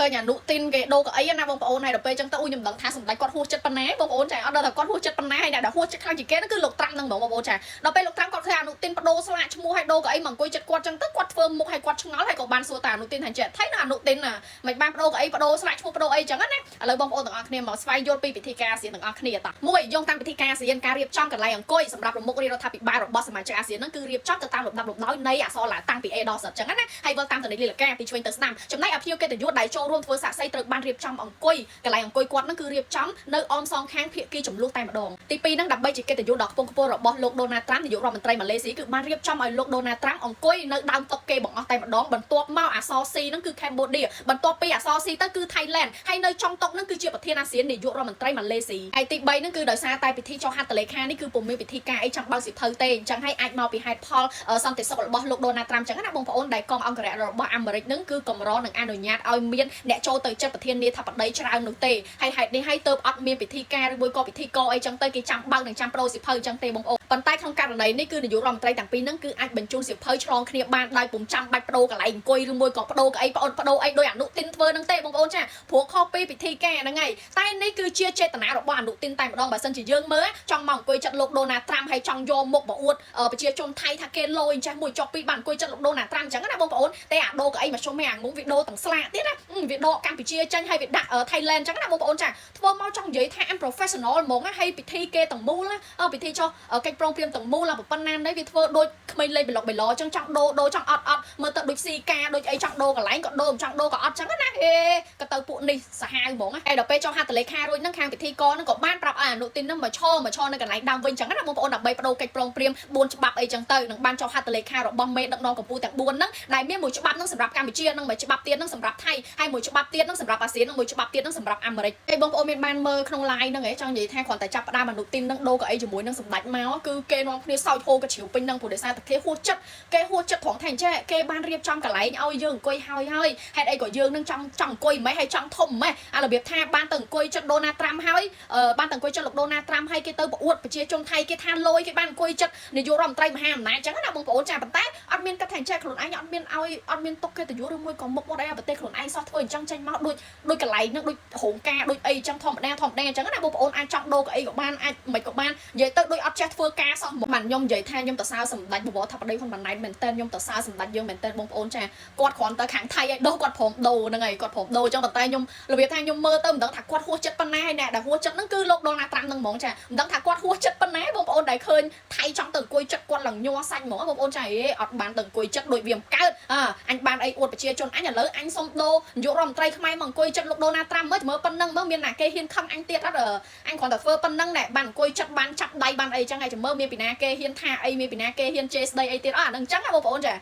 khơi nhà nụ tin cái đô cái ấy na bông ôn này đập pe chân tao nhầm đằng thang sầm đáy quạt hút chất pan né bông ôn chả ở đây là quạt hút chất pan né hay là đã hút chất khang chỉ kết nó cứ lục trăng năng bông ôn chả đập pe lục trăng quạt khơi nụ tin bắt đô lại mua hai đô cái ấy bằng quay chất quạt chân tức quạt phơm một hai quạt ngó hay còn ban xua tà nụ tin thành trẻ thấy là nụ tin là mày ban bắt đô cái ấy bắt đô lại mua bắt đô ấy chẳng á nè lời bông ôn tầng kia mà spy vô pi bị thi ca xịn tầng kia ta mua dùng tăng bị thi ca xịn ca riệp trong cái này quay sầm đập một cái đó thà bị ba rồi boss mà chơi xịn nó cứ riệp trong cái tăng lục nói này à so là tăng bị e đo sợ chẳng á nè hay vâng tăng từ đây là ca bị chuyên từ năm chấm này appeal cái từ vô đại châu luôn với xã xây từ ban riệp trong ông quay cái này ông quay quạt nó cứ riệp trong nơi om song kháng phía kia chủng lúc tay mà đòn tp nó đập bay chỉ cái từ vô đọc phong rồi bỏ lục Donald Trump thì vô rồi mình tây mà lê sĩ cứ ban riệp trong ở lục Donald Trump ông quay nơi đau tóc kê bằng tay mà đón bẩn tuột mau à so si nó cứ Cambodia bẩn tuột pi à so si tới cứ Thailand hay nơi trong tóc nó cứ chia bậc thiên ASEAN để vô rồi mình tây mà lê sĩ hay tp nó cứ đời xa tay bị thi cho hai tờ lệ khaនេះគឺពុំមានពិធីការអីchẳng bao dịp thờiទេអញ្ចឹងហើយអាចមកពីហេតុផលសន្តិសុខរបស់លោក Donald Trump អញ្ចឹងណាបងប្អូនដែលកងអង្គរៈរបស់អាមេរិកនឹងគឺកម្រនឹងអនុញ្ញាតឲ្យមានអ្នកចូលទៅចិត្តប្រធានាធិបតីច្រើននោះទេហើយហេតុនេះហើយទើបអត់មានពិធីការឬមួយក៏ពិធីកអីចឹងទៅគេចាំបើកនឹងចាំប្រូសិភៅអញ្ចឹងទេបងប្អូនប៉ុន្តែក្នុងករណីនេះគឺនាយករដ្ឋមន្ត្រីទាំងពីរហ្នឹងគឺអាចបញ្ជូនសិភៅឆ្លងគ្នាបានដោយពុំចាំបាច់បដូរកន្លែងអង្គុយឬមួយក៏បដូរកៅអីបដូរអីដោយអនុទិនធ្វើហ្នឹងទេបងប្អូនចាព្រោះខុសពីពិធីការហ្នឹងហើយតែនេះគឺជាចេតនារបស់អនុទិនតែម្ដងបើសិនជាយើងមើលចង់មកអង្គុយចិត្តលោក Donald Trump ហើយចង់យកមុខមកអួតប្រជាជនថៃថាគេលយចេះមួយចុះពីបានអង្គុយចិត្តលោក Donald Trump អញ្ចឹងណាបងប្អូនតែអាដូកៅអីមកជុំឯអាងងវីដេអូទាំងស្លាកទៀតណាវីដេអូកម្ពុជាចាញ់ហើយវាដាក់ Thailand អញ្ចឹងណាបងប្អូនចាធ្វើមកចង់និយាយថា unprofessional ហ្មងហើយពិធីគេទាំងមូលណាពិធីចុះកិច្ចប្រងព្រាមទាំងមូលប៉ុណ្ណានេះវាធ្វើដូចក្មេងលេងប្លុកបេឡអញ្ចឹងចង់ដូរចង់អត់មើលទៅដូចស៊ីកាដូចអីចង់ដូរកន្លែងក៏ដូរមិនចង់ដូរក៏អត់អញ្ចឹងណាក៏ទៅពួកនេះសាហាវហ្មងហើយដល់ពេលចុះហត្ថលេខារួចហ្នឹងខាងពិធីករហ្នឹងក៏បានប្រាប់ឲ្យអនុទិនហ្នឹងមកឈរនៅកន្លែងដើមវិញអញ្ចឹងណាបងប្អូនដើម្បីបដូរកិច្ចប្រងព្រាម4ច្បាប់អីចឹងទៅនឹងបានចុះហត្ថលេខារបស់មេដឹកនាំកម្ពុជាទាំង4ហ្នឹងដែលមានមួយច្បាប់ហ្នឹងសម្រាប់កម្ពុជានិងមួយច្បាប់ទៀតហ្នឹងសម្រាប់ថៃហើយមួយច្បាប់ទៀតហ្នឹងសម្រាប់អាស៊ាននិងមួយច្បាប់ទៀតហ្នឹងសម្រាប់អាមេរិកហើយបងប្អូនមានបានមើលក្នុង live ហ្នឹងចង់និយាយថាគ្រាន់តែចាប់ផ្ដើមអនុទិនហ្នឹងដូរកៅអីជាមួយនឹងសម្ដេចមកគឺគេនាំគ្នាសោយហូរកជ្រាវពេញហ្នឹងព្រោះដោយសារតែគេហួសចិត្តត្រង់ថាអញ្ចឹងគេបានរៀបចំកន្លែងឲ្យយើងអង្គុយហើយហេតុអីក៏យើងនឹងចង់អង្គុយមិនហើយចង់ធំមិនអារបៀបថាបានទៅអង្គុយចិត្ត Donald Trump ហើយបានទៅអង្គុយចិត្តលោក Donald Trump ហើយគេទៅប្រអួតប្រជាជនថៃគេថាលយគេបានអង្គុយចិត្តនាយករដ្ឋមន្ត្រីមហាអំណាចអញ្ចឹងណាបងប្អូនចាប៉ុន្តែអត់មានកាត់ថាអញ្ចឹងខ្លួនឯងអត់មានទុកគេទៅយល់ឬមួយក៏មុខមកអីប្រទេសខ្លួនឯងសោះធ្វើអញ្ចឹងចេញមកដូចកន្លែងហ្នឹងដូចរោងការដូចអីអញ្ចឹងធម្មតាអញ្ចឹងណាបងប្អូនអាចចង់ដូរកៅអីក៏បានអាចមិនក៏បាននិយាយទៅដូចអត់ចេះធ្វើការសោះមិនខ្ញុំនិយាយថាខ្ញុំទៅសើសម្ដេចបវរថាប្តីផងបណ្ណៃមែនតើខ្ញុំទៅសើសម្ដេចយើងមែនតើបងប្អូនចាគាត់គ្រាន់តែខាងថៃឲ្យដូរគាត់ព្រមដូរហ្នឹងហើយគាត់ព្រមដូរអញ្ចឹងប៉ុន្តែខ្ញុំរបៀបថាខ្ញុំមើលទៅមិនដឹងថាគាត់ហួសចិត្តប៉ុណ្ណាហើយអ្នកដែលហួសចិត្តហ្នឹងគឺលោក Donald Trump ហ្នឹងហ្មងចាមិនដឹងថាគាត់ហួសចិត្តប៉ុណ្ណាបងប្អូនដែលឃើញថៃចង់ទៅអង្គុយចិត្តគាត់ឡើងញ័រសាច់ហ្មងបងប្អូនចាអត់បានទៅអង្គុយចិត្តដូចវាមិនកើតអញបានអីអួតប្រជាជនអញឥឡូវអញសុំដូរនាយករដ្ឋមន្ត្រីខ្មែរមកអង្គុយចិត្តលោក Donald Trump មើលប៉ុណ្ណឹងមើលមានណាគេហ៊ានខឹងអញទៀតអត់អញគ្រាន់តែធ្វើប៉ុណ្ណឹងណែបានអង្គុយចិត្តបានចាប់ដៃបានអីចឹងហើយចាំមើលមានពីណាគេហ៊ានថាអីមានពីណាគេហ៊ានជេរស្ដីអីទៀតអាហ្នឹងចឹងណាបងប្អូនចា